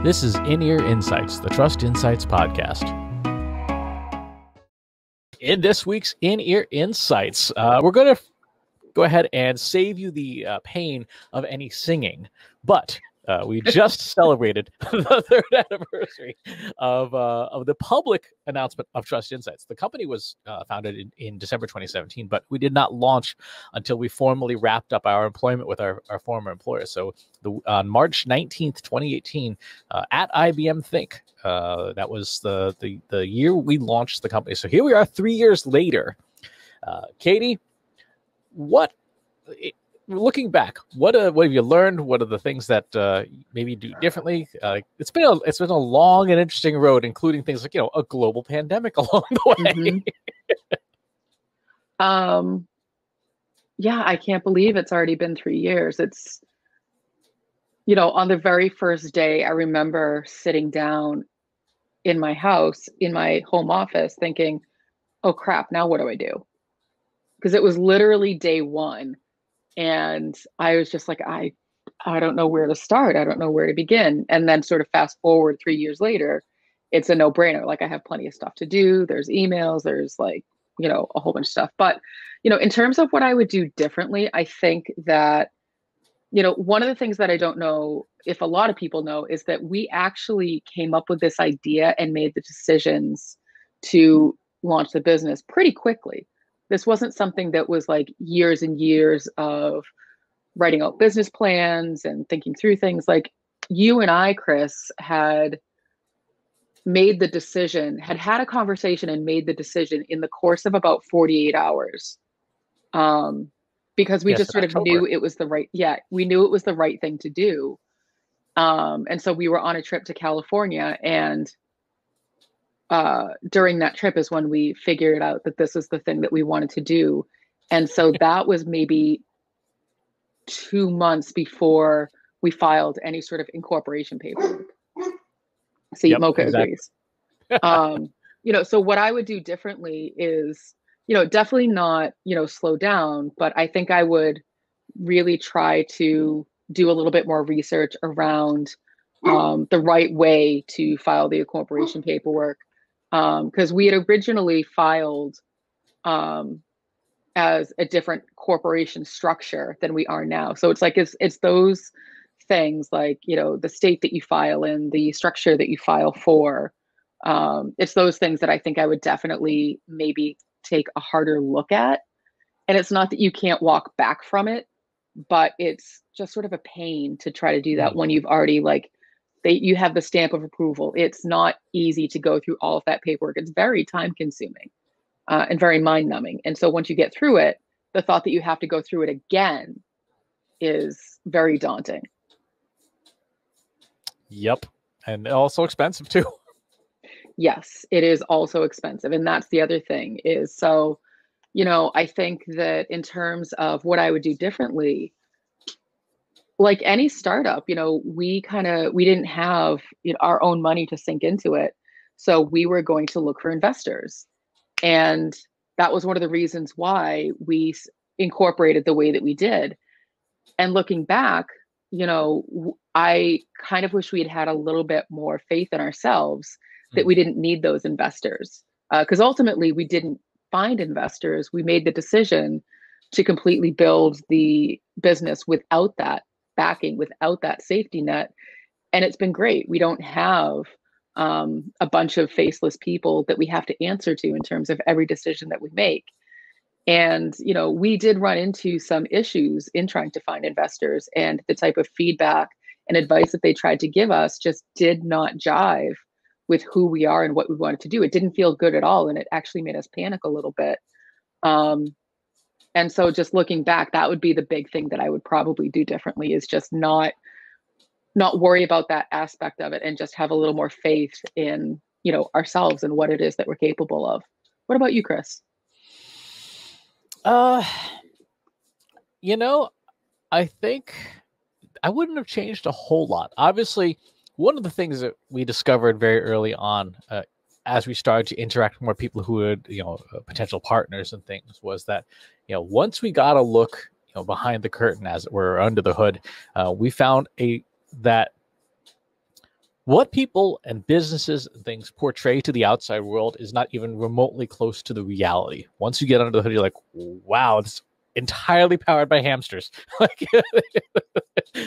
This is In-Ear Insights, the Trust Insights podcast. In this week's In-Ear Insights, we're going to go ahead and save you the pain of any singing, but we just celebrated the third anniversary of the public announcement of Trust Insights. The company was founded in December 2017, but we did not launch until we formally wrapped up our employment with our former employer. So on March 19th, 2018, at IBM Think, that was the year we launched the company. So here we are 3 years later. Katie, looking back, what have you learned? What are the things that maybe do differently? It's been a long and interesting road, including things like a global pandemic along the way. Yeah, I can't believe it's already been 3 years. It's on the very first day, I remember sitting down in my house, in my home office, thinking, "Oh crap! Now what do I do?" Because it was literally day one. And I was just like, I don't know where to start. I don't know where to begin. And then sort of fast forward 3 years later, it's a no-brainer. Like I have plenty of stuff to do. There's emails, there's a whole bunch of stuff. But, in terms of what I would do differently, I think that, one of the things that I don't know if a lot of people know is that we actually came up with this idea and made the decisions to launch the business pretty quickly. This wasn't something that was like years and years of writing out business plans and thinking through things. Like you and I, Chris, had made the decision, had a conversation and made the decision in the course of about 48 hours. Because we just sort of knew it was we knew it was the right thing to do. And so we were on a trip to California, and during that trip is when we figured out that this is the thing that we wanted to do. And so that was maybe 2 months before we filed any sort of incorporation paperwork. See, Mocha agrees. So what I would do differently is, definitely not, slow down, but I think I would really try to do a little bit more research around the right way to file the incorporation paperwork. Because we had originally filed as a different corporation structure than we are now. So it's like it's those things like, the state that you file in, the structure that you file for. It's those things that I think I would definitely maybe take a harder look at. And it's not that you can't walk back from it, but it's just sort of a pain to try to do that when you've already you have the stamp of approval. It's not easy to go through all of that paperwork. It's very time consuming and very mind numbing. And so once you get through it, the thought that you have to go through it again is very daunting. Yep. And also expensive too. Yes, it is also expensive. And that's the other thing is, so, I think that in terms of what I would do differently, like any startup, we didn't have our own money to sink into it. So we were going to look for investors. And that was one of the reasons why we incorporated the way that we did. And looking back, I kind of wish we had a little bit more faith in ourselves that we didn't need those investors. Because ultimately we didn't find investors. We made the decision to completely build the business without that backing, without that safety net. And it's been great. We don't have a bunch of faceless people that we have to answer to in terms of every decision that we make. And, we did run into some issues in trying to find investors, and the type of feedback and advice that they tried to give us just did not jive with who we are and what we wanted to do. It didn't feel good at all. And it actually made us panic a little bit. And so just looking back, that would be the big thing that I would probably do differently, is just not worry about that aspect of it and just have a little more faith in, ourselves and what it is that we're capable of. What about you, Chris? I think I wouldn't have changed a whole lot. Obviously, one of the things that we discovered very early on, as we started to interact with more people who would, potential partners and things, was that, once we got a look, behind the curtain, as it were, under the hood, we found that what people and businesses and things portray to the outside world is not even remotely close to the reality. Once you get under the hood, you're like, wow, it's entirely powered by hamsters. like,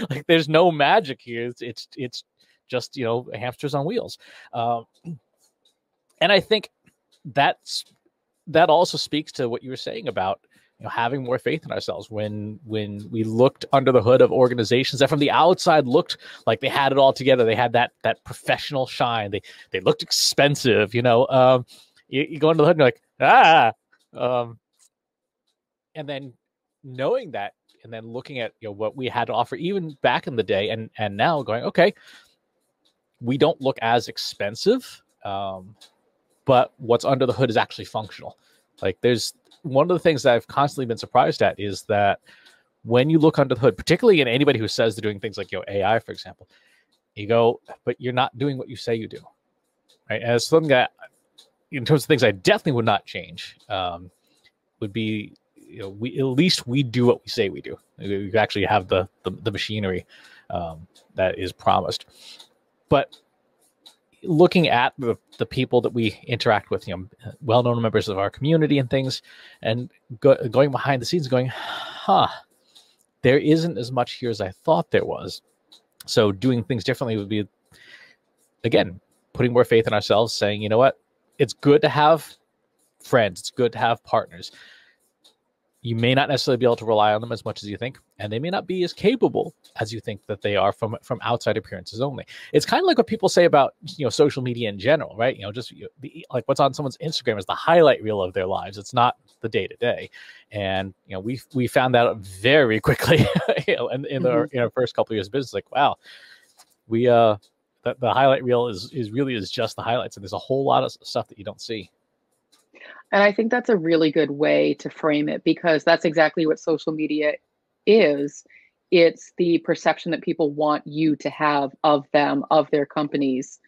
like there's no magic here. It's just, you know, hamsters on wheels. And I think that also speaks to what you were saying about, you know, having more faith in ourselves. When we looked under the hood of organizations that from the outside looked like they had it all together, they had that professional shine, they looked expensive, you know. You go under the hood and you're like, and then knowing that, and then looking at, you know, what we had to offer even back in the day, and now going, okay, we don't look as expensive, but what's under the hood is actually functional. Like, there's one of the things that I've constantly been surprised at is that when you look under the hood, particularly in anybody who says they're doing things like, you know, AI, for example, you go, but you're not doing what you say you do, right? And it's something that, in terms of things I definitely would not change, would be, you know, we do what we say we do. We actually have the machinery that is promised. But looking at the people that we interact with, you know, well-known members of our community and things, and going behind the scenes going, there isn't as much here as I thought there was. So doing things differently would be, again, putting more faith in ourselves, saying, you know what, it's good to have friends, it's good to have partners. You may not necessarily be able to rely on them as much as you think, and they may not be as capable as you think that they are from outside appearances only. It's kind of like what people say about, you know, social media in general, right? You know, just like what's on someone's Instagram is the highlight reel of their lives. It's not the day to day. And, you know, we found that out very quickly, you know, in our first couple of years of business. Like, wow, we the highlight reel is really just the highlights, and there's a whole lot of stuff that you don't see. And I think that's a really good way to frame it, because that's exactly what social media is. It's the perception that people want you to have of them, of their companies.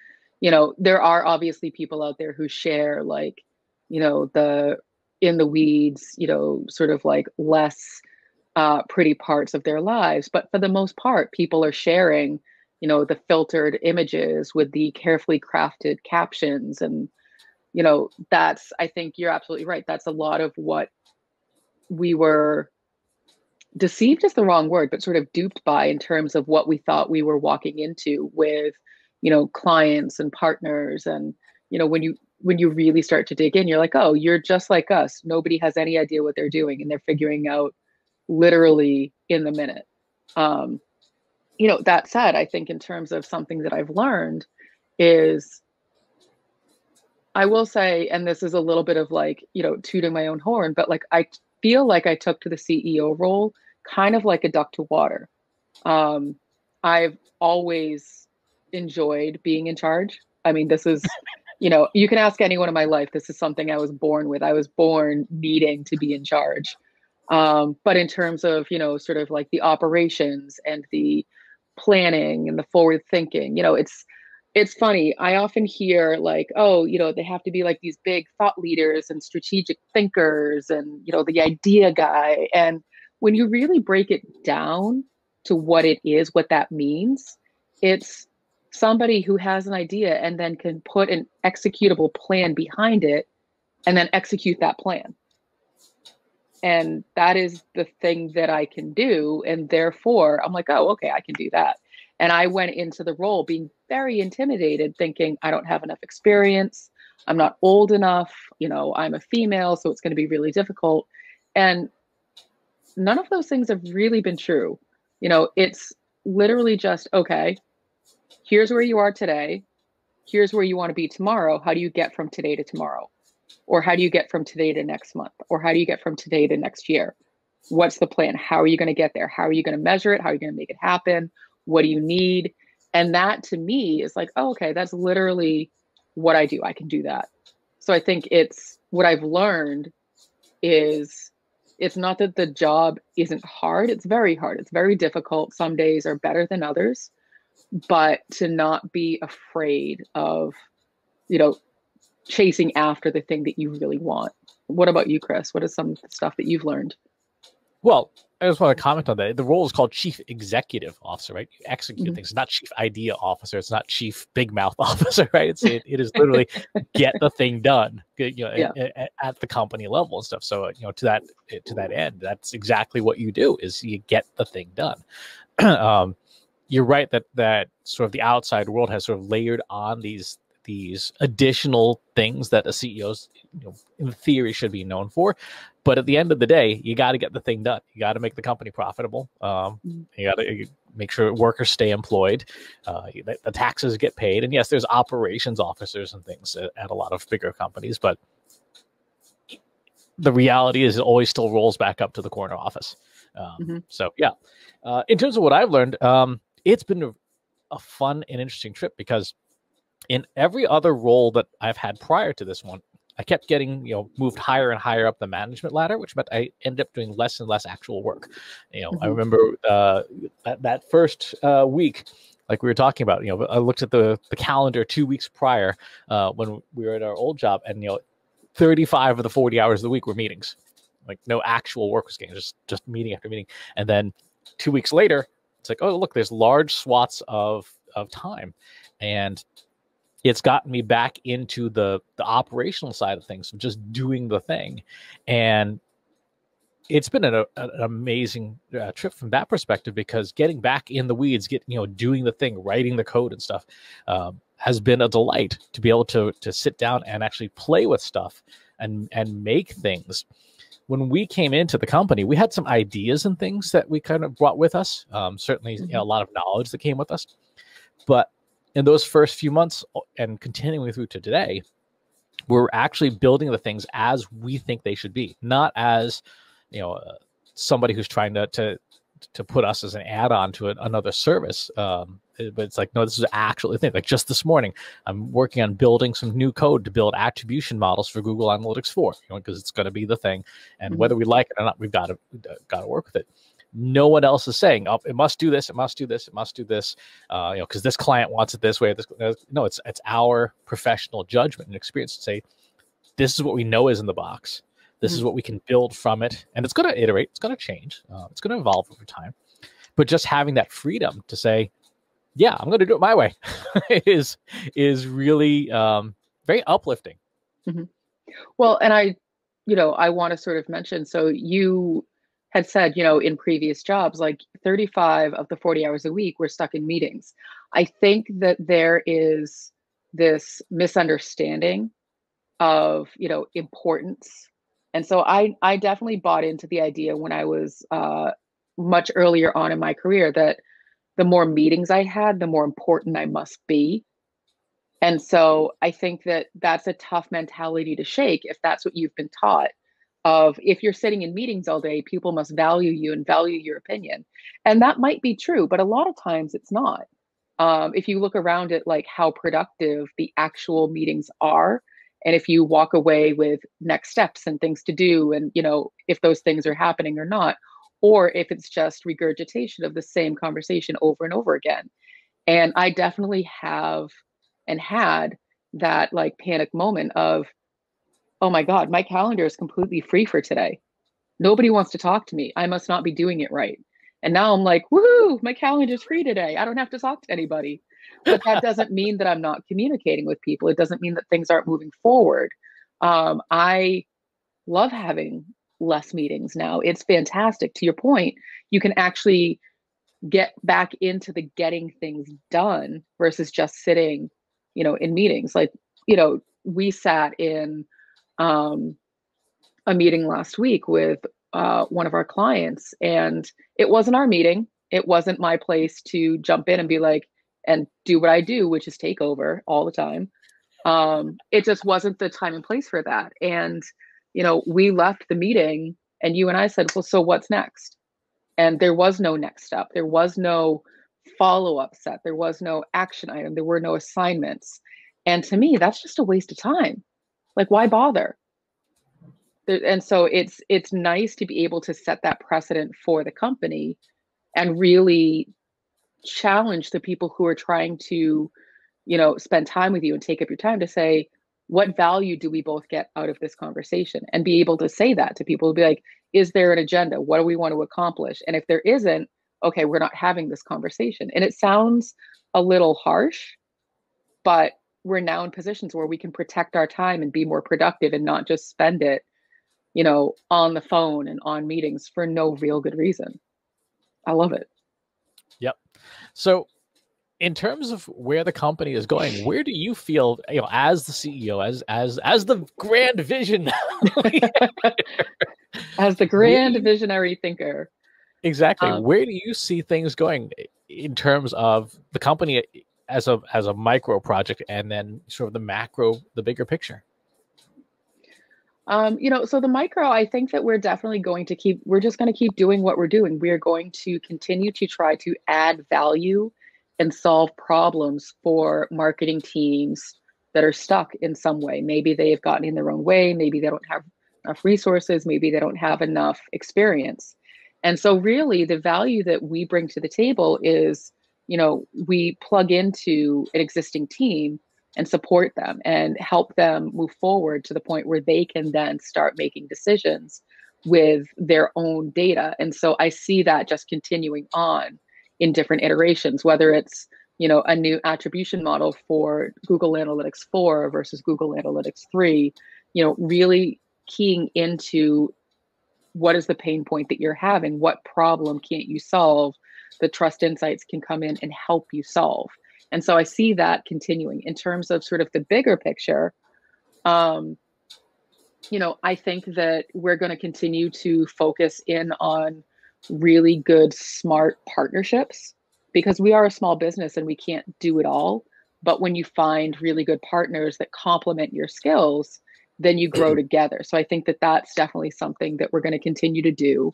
You know, there are obviously people out there who share, like, you know, the in the weeds, you know, sort of like less pretty parts of their lives. But for the most part, people are sharing, you know, the filtered images with the carefully crafted captions. And you know, that's, I think you're absolutely right. That's a lot of what we were deceived is the wrong word, but sort of duped by, in terms of what we thought we were walking into with, you know, clients and partners. And, you know, when you really start to dig in, you're like, oh, you're just like us. Nobody has any idea what they're doing, and they're figuring out literally in the minute. You know, that said, I think in terms of something that I've learned is, I will say, and this is a little bit of like, you know, tooting my own horn, but like, I feel like I took to the CEO role kind of like a duck to water. I've always enjoyed being in charge. I mean, this is, you know, you can ask anyone in my life. This is something I was born with. I was born needing to be in charge. But in terms of, you know, sort of like the operations and the planning and the forward thinking, you know, it's funny. I often hear like, oh, you know, they have to be like these big thought leaders and strategic thinkers and, you know, the idea guy. And when you really break it down to what it is, what that means, it's somebody who has an idea and then can put an executable plan behind it and then execute that plan. And that is the thing that I can do. And therefore, I'm like, oh, okay, I can do that. And I went into the role being very intimidated, thinking I don't have enough experience. I'm not old enough. You know, I'm a female, so it's going to be really difficult. And none of those things have really been true. You know, it's literally just, okay, here's where you are today. Here's where you want to be tomorrow. How do you get from today to tomorrow? Or how do you get from today to next month? Or how do you get from today to next year? What's the plan? How are you going to get there? How are you going to measure it? How are you going to make it happen? What do you need? And that to me is like, oh, okay, that's literally what I do. I can do that. So I think it's what I've learned is it's not that the job isn't hard. It's very hard. It's very difficult. Some days are better than others, but to not be afraid of, you know, chasing after the thing that you really want. What about you, Chris? What is some stuff that you've learned? Well, I just want to comment on that. The role is called chief executive officer, right? You execute Mhm. things. It's not chief idea officer. It's not chief big mouth officer, right? It is literally get the thing done, Yeah. at the company level and stuff. So, to that end, that's exactly what you do is you get the thing done. um, you're right that sort of the outside world has sort of layered on these additional things that a CEO's, in theory, should be known for. But at the end of the day, you got to get the thing done. You got to make the company profitable. Mhm. You got to make sure workers stay employed, the taxes get paid, and yes, there's operations officers and things at a lot of bigger companies, but the reality is it always still rolls back up to the corner office. Mhm. So yeah, in terms of what I've learned, it's been a fun and interesting trip because in every other role that I've had prior to this one, I kept getting, moved higher and higher up the management ladder, which meant I ended up doing less and less actual work. I Mhm. remember that first week, like we were talking about, I looked at the calendar 2 weeks prior when we were at our old job, and 35 of the 40 hours of the week were meetings. Like no actual work was getting, just meeting after meeting. And then 2 weeks later, it's like, oh look, there's large swaths of time, and it's gotten me back into the operational side of things, of just doing the thing. And it's been an amazing trip from that perspective, because getting back in the weeds, doing the thing, writing the code and stuff, has been a delight to be able to sit down and actually play with stuff and make things. When we came into the company, we had some ideas and things that we kind of brought with us. Certainly, a Mhm. lot of knowledge that came with us. But in those first few months and continuing through to today, we're actually building the things as we think they should be, not as you know uh, somebody who's trying to put us as an add-on to another service. But it's like, no, this is actually a thing. Like just this morning, I'm working on building some new code to build attribution models for Google Analytics 4, because it's going to be the thing, and Mhm. whether we like it or not, we've got to work with it. No one else is saying, "Oh, it must do this. It must do this. It must do this." Because this client wants it this way. No, it's our professional judgment and experience to say, this is what we know is in the box. This is Mhm. what we can build from it, and it's going to iterate. It's going to change. It's going to evolve over time. But just having that freedom to say, "Yeah, I'm going to do it my way," is really very uplifting. Mhm. Well, and I want to sort of mention, so you had said, in previous jobs, like 35 of the 40 hours a week were stuck in meetings. I think that there is this misunderstanding of, importance. And so I definitely bought into the idea when I was much earlier on in my career that the more meetings I had, the more important I must be. And so I think that that's a tough mentality to shake if that's what you've been taught of if you're sitting in meetings all day, people must value you and value your opinion. And that might be true, but a lot of times it's not. If you look around at like how productive the actual meetings are, and if you walk away with next steps and things to do, and if those things are happening or not, or if it's just regurgitation of the same conversation over and over again. And I definitely have and had that like panic moment of, oh my God, my calendar is completely free for today. Nobody wants to talk to me. I must not be doing it right. And now I'm like, woohoo, my calendar's free today. I don't have to talk to anybody. But that doesn't mean that I'm not communicating with people. It doesn't mean that things aren't moving forward. I love having less meetings now. It's fantastic. To your point, you can actually get back into the getting things done versus just sitting, in meetings. Like, we sat in um, a meeting last week with one of our clients, and it wasn't our meeting. It wasn't my place to jump in and be like, and do what I do, which is take over all the time. It just wasn't the time and place for that. And, we left the meeting and you and I said, well, so what's next? And there was no next step. There was no follow-up set. There was no action item. There were no assignments. And to me, that's just a waste of time. Like, why bother? And so it's nice to be able to set that precedent for the company and really challenge the people who are trying to, spend time with you and take up your time to say, what value do we both get out of this conversation? And be able to say that to people, be like, is there an agenda? What do we want to accomplish? And if there isn't, okay, we're not having this conversation. And it sounds a little harsh, but we're now in positions where we can protect our time and be more productive and not just spend it, on the phone and on meetings for no real good reason. I love it. Yep. So in terms of where the company is going, where do you feel, as the CEO, as the grand vision, as the grand visionary thinker? Exactly. Where do you see things going in terms of the company as a micro project, and then sort of the macro, the bigger picture? So the micro, I think that we're definitely we're just going to keep doing what we're doing. We're going to continue to try to add value and solve problems for marketing teams that are stuck in some way. Maybe they've gotten in their own way. Maybe they don't have enough resources. Maybe they don't have enough experience. And so really the value that we bring to the table is, we plug into an existing team and support them and help them move forward to the point where they can then start making decisions with their own data. And so I see that just continuing on in different iterations, whether it's, a new attribution model for Google Analytics 4 versus Google Analytics 3, really keying into what is the pain point that you're having, what problem can't you solve, that Trust Insights can come in and help you solve. And so I see that continuing. In terms of sort of the bigger picture, I think that we're going to continue to focus in on really good, smart partnerships, because we are a small business and we can't do it all. But when you find really good partners that complement your skills, then you grow together. So I think that that's definitely something that we're going to continue to do.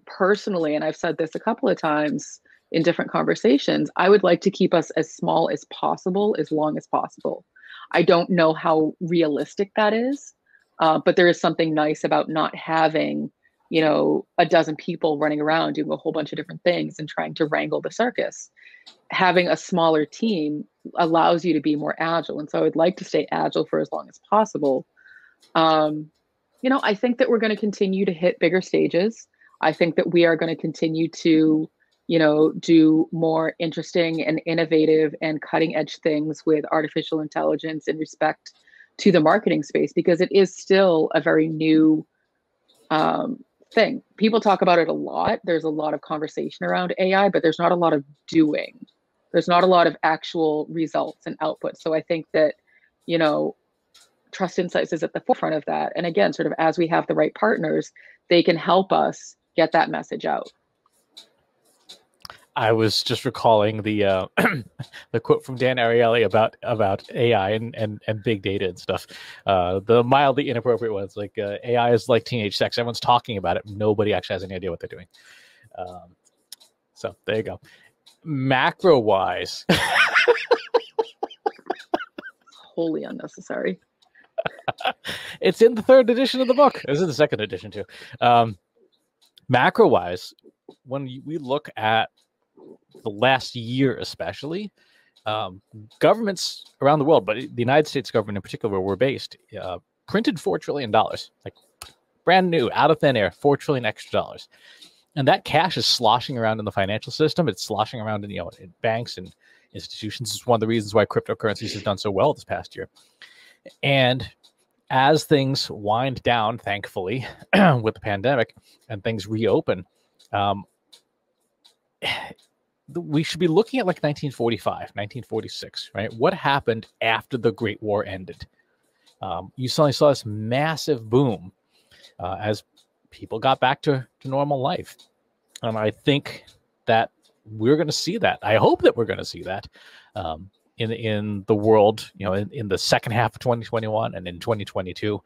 Personally, and I've said this a couple of times in different conversations, I would like to keep us as small as possible, as long as possible. I don't know how realistic that is, but there is something nice about not having, a dozen people running around doing a whole bunch of different things and trying to wrangle the circus. Having a smaller team allows you to be more agile. And so I would like to stay agile for as long as possible. I think that we're going to continue to hit bigger stages. I think that we are going to continue to, do more interesting and innovative and cutting edge things with artificial intelligence in respect to the marketing space, because it is still a very new thing. People talk about it a lot. There's a lot of conversation around AI, but there's not a lot of doing. There's not a lot of actual results and output. So I think that, Trust Insights is at the forefront of that. And again, sort of as we have the right partners, they can help us get that message out. I was just recalling the the quote from Dan Ariely about AI and big data and stuff. The mildly inappropriate ones, like AI is like teenage sex. Everyone's talking about it. Nobody actually has any idea what they're doing. So there you go. Macro wise, wholly unnecessary. It's in the 3rd edition of the book. It's in the 2nd edition too. Macro wise, when we look at the last year, especially, governments around the world, but the United States government in particular, where we're based, printed $4 trillion, like brand new, out of thin air, $4 trillion extra dollars. And that cash is sloshing around in the financial system. It's sloshing around in, in banks and institutions. It's one of the reasons why cryptocurrencies have done so well this past year. And as things wind down, thankfully, with the pandemic and things reopen, we should be looking at like 1945, 1946, right? What happened after the Great War ended? You suddenly saw this massive boom as people got back to normal life. And I think that we're going to see that. I hope that we're going to see that in the world, in the second half of 2021 and in 2022.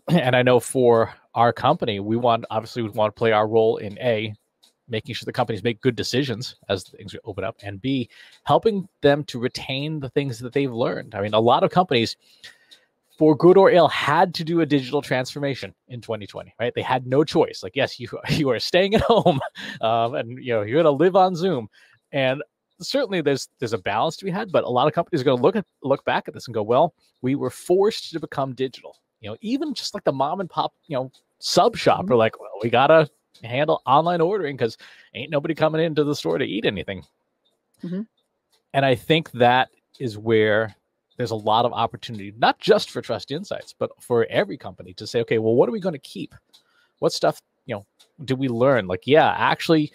And I know for our company, we want to play our role in making sure the companies make good decisions as things open up, and B, helping them to retain the things that they've learned. I mean, a lot of companies, for good or ill, had to do a digital transformation in 2020, right? They had no choice. Like, yes, you are staying at home, and you're going to live on Zoom, and certainly there's a balance to be had. But a lot of companies are going to look back at this and go, well, we were forced to become digital, even just like the mom and pop, sub shop are like, well, we gotta handle online ordering because ain't nobody coming into the store to eat anything. Mm-hmm. And I think that is where there's a lot of opportunity, not just for Trust Insights, but for every company to say, okay, well, what are we going to keep? What stuff, do we learn? Like, yeah, actually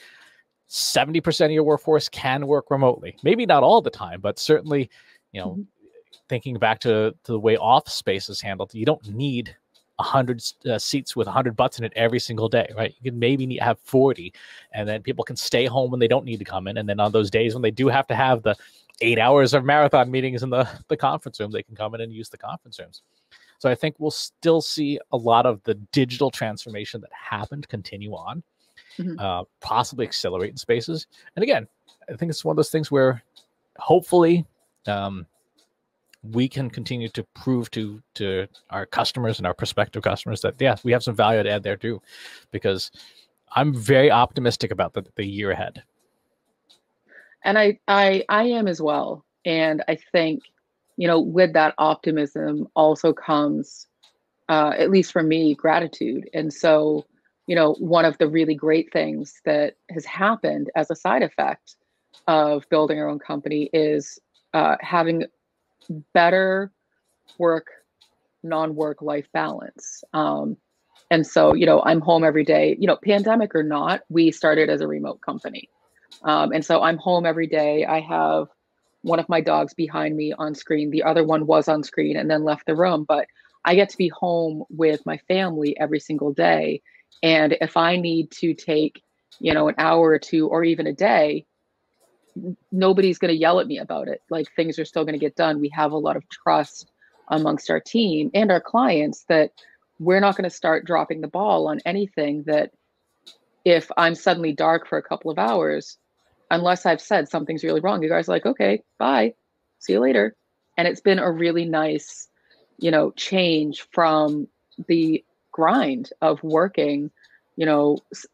70% of your workforce can work remotely. Maybe not all the time, but certainly, thinking back to the way office space is handled, you don't need 100 seats with 100 butts in it every single day, right? You can maybe have 40, and then people can stay home when they don't need to come in. And then on those days when they do have to have the 8 hours of marathon meetings in the conference room, they can come in and use the conference rooms. So I think we'll still see a lot of the digital transformation that happened continue on, possibly accelerate in spaces. And again, I think it's one of those things where hopefully we can continue to prove to our customers and our prospective customers that, yes, we have some value to add there too, because I'm very optimistic about the year ahead. And I am as well. And I think, with that optimism also comes, at least for me, gratitude. And so, one of the really great things that has happened as a side effect of building our own company is having better work, non-work life balance. And so, I'm home every day, pandemic or not, we started as a remote company. And so I'm home every day. I have one of my dogs behind me on screen. The other one was on screen and then left the room, but I get to be home with my family every single day. And if I need to take, an hour or two or even a day, nobody's going to yell at me about it. Like, things are still going to get done. We have a lot of trust amongst our team and our clients that we're not going to start dropping the ball on anything that if I'm suddenly dark for a couple of hours, unless I've said something's really wrong, you guys are like, okay, bye, see you later. And it's been a really nice, change from the grind of working,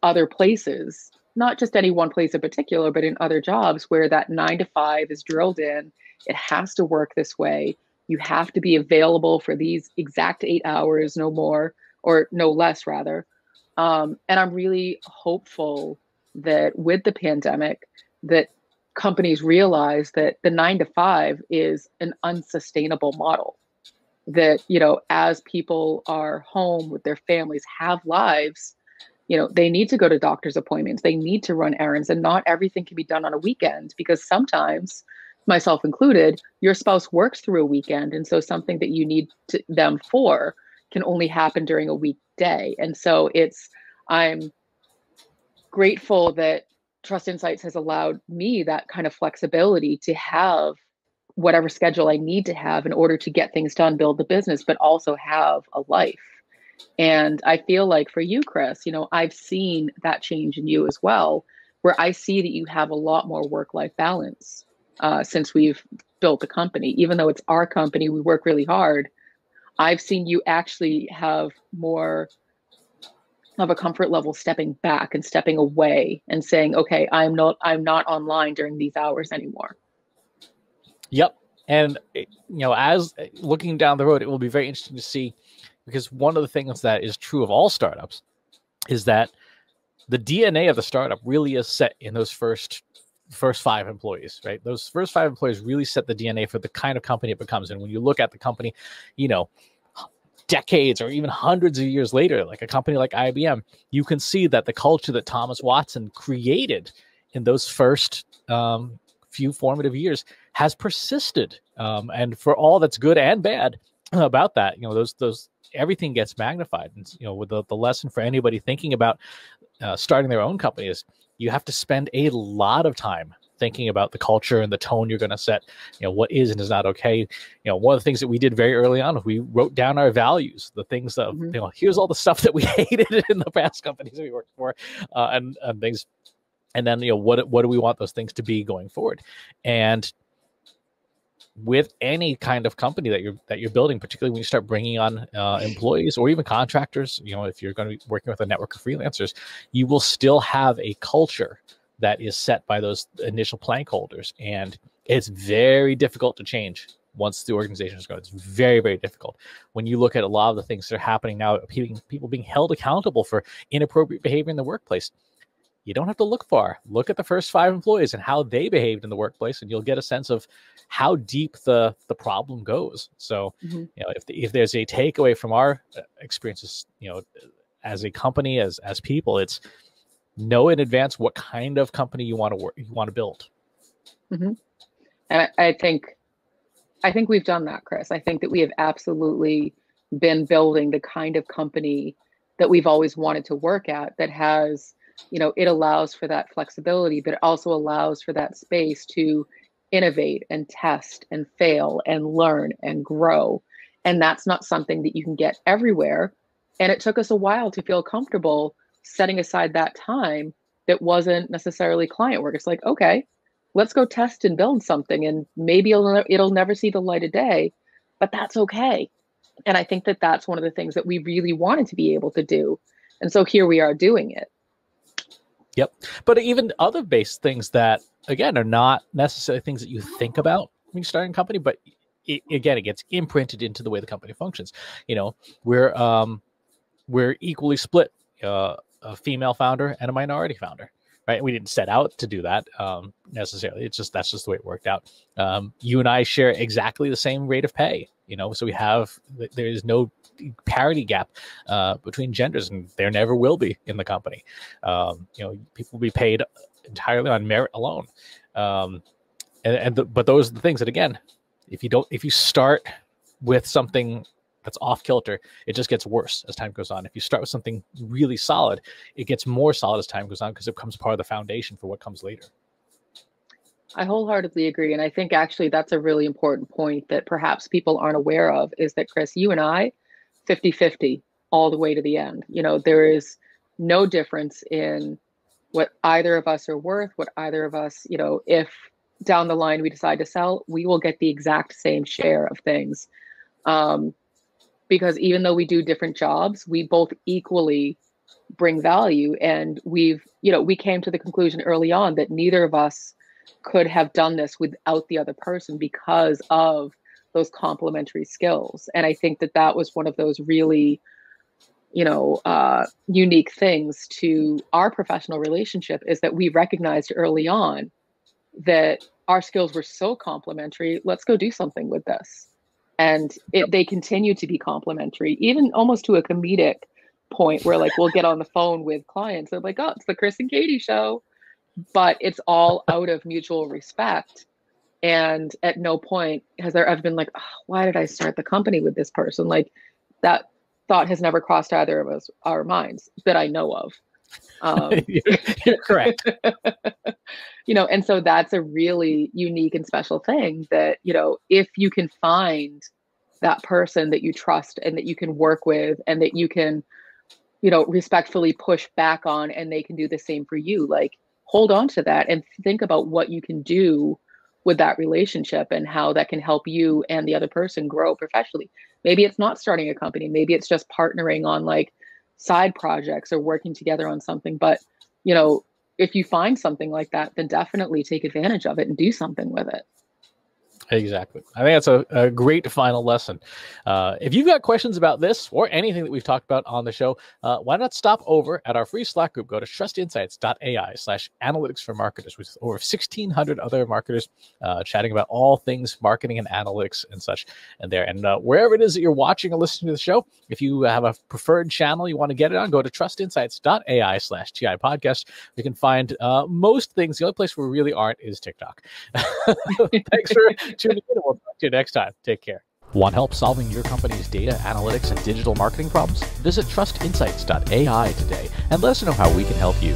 other places, not just any one place in particular, but in other jobs where that 9 to 5 is drilled in. It has to work this way. You have to be available for these exact 8 hours, no more, or no less rather. And I'm really hopeful that with the pandemic, that companies realize that the 9 to 5 is an unsustainable model. That, as people are home with their families, have lives, they need to go to doctor's appointments, they need to run errands, and not everything can be done on a weekend, because sometimes, myself included, your spouse works through a weekend. And so something that you need them for can only happen during a weekday. And so I'm grateful that Trust Insights has allowed me that kind of flexibility to have whatever schedule I need to have in order to get things done, build the business, but also have a life. And I feel like for you, Chris, I've seen that change in you as well, where I see that you have a lot more work-life balance since we've built the company. Even though it's our company, we work really hard. I've seen you actually have more of a comfort level stepping back and stepping away and saying, okay, I'm not online during these hours anymore. Yep. And, as looking down the road, it will be very interesting to see, because one of the things that is true of all startups is that the DNA of the startup really is set in those first 5 employees, right? Those first 5 employees really set the DNA for the kind of company it becomes. And when you look at the company, decades or even hundreds of years later, like a company like IBM, you can see that the culture that Thomas Watson created in those first few formative years has persisted. And for all that's good and bad about that, those everything gets magnified. And, with the lesson for anybody thinking about starting their own company is you have to spend a lot of time thinking about the culture and the tone you're going to set, what is and is not okay. One of the things that we did very early on, we wrote down our values, the things that, here's all the stuff that we hated in the past companies we worked for, and things. And then, what do we want those things to be going forward? And with any kind of company that you're building, particularly when you start bringing on employees or even contractors, if you're going to be working with a network of freelancers, you will still have a culture that is set by those initial plank holders. And it's very difficult to change once the organization is going. It's very, very difficult. When you look at a lot of the things that are happening now, people being held accountable for inappropriate behavior in the workplace, you don't have to look far. Look at the first 5 employees and how they behaved in the workplace, and you'll get a sense of how deep the problem goes. So, if there's a takeaway from our experiences, as a company, as people, it's know in advance what kind of company you want to build. Mm-hmm. And I think we've done that, Chris. I think that we have absolutely been building the kind of company that we've always wanted to work at, that has, it allows for that flexibility, but it also allows for that space to innovate and test and fail and learn and grow. And that's not something that you can get everywhere. And it took us a while to feel comfortable setting aside that time that wasn't necessarily client work. It's like, okay, let's go test and build something, and maybe it'll never see the light of day, but that's okay. And I think that that's one of the things that we really wanted to be able to do. And so here we are doing it. Yep. But even other based things that, again, are not necessarily things that you think about when you start a company, but it gets imprinted into the way the company functions. We're equally split, a female founder and a minority founder. Right. We didn't set out to do that necessarily. That's just the way it worked out. You and I share exactly the same rate of pay, so there is no parity gap between genders, and there never will be in the company. People will be paid entirely on merit alone. But those are the things that, again, if you start with something that's off kilter, it just gets worse as time goes on. If you start with something really solid, it gets more solid as time goes on, because it becomes part of the foundation for what comes later. I wholeheartedly agree. And I think actually that's a really important point that perhaps people aren't aware of, is that, Chris, you and I, 50-50 all the way to the end. There is no difference in what either of us are worth, what either of us, if down the line we decide to sell, we will get the exact same share of things. Because even though we do different jobs, we both equally bring value. And we came to the conclusion early on that neither of us could have done this without the other person, because of those complementary skills. And I think that was one of those really, unique things to our professional relationship, is that we recognized early on that our skills were so complementary. Let's go do something with this. And they continue to be complementary, even almost to a comedic point where, like, we'll get on the phone with clients. They're like, oh, it's the Chris and Katie show. But it's all out of mutual respect. And at no point has there ever been like, oh, why did I start the company with this person? Like, that thought has never crossed either of our minds that I know of. You're correct. And so that's a really unique and special thing that, if you can find that person that you trust and that you can work with and that you can, respectfully push back on, and they can do the same for you, like, hold on to that and think about what you can do with that relationship and how that can help you and the other person grow professionally. Maybe it's not starting a company. Maybe it's just partnering on like side projects or working together on something. But, if you find something like that, then definitely take advantage of it and do something with it. Exactly. I think that's a great final lesson. If you've got questions about this or anything that we've talked about on the show, why not stop over at our free Slack group? Go to trustinsights.ai/analytics for marketers, with over 1,600 other marketers chatting about all things marketing and analytics and such. And wherever it is that you're watching or listening to the show, if you have a preferred channel you want to get it on, go to trustinsights.ai/TI podcast. You can find most things. The only place we really aren't is TikTok. Thanks for tuning in, and we'll talk to you next time. Take care. Want help solving your company's data, analytics, and digital marketing problems? Visit trustinsights.ai today and let us know how we can help you.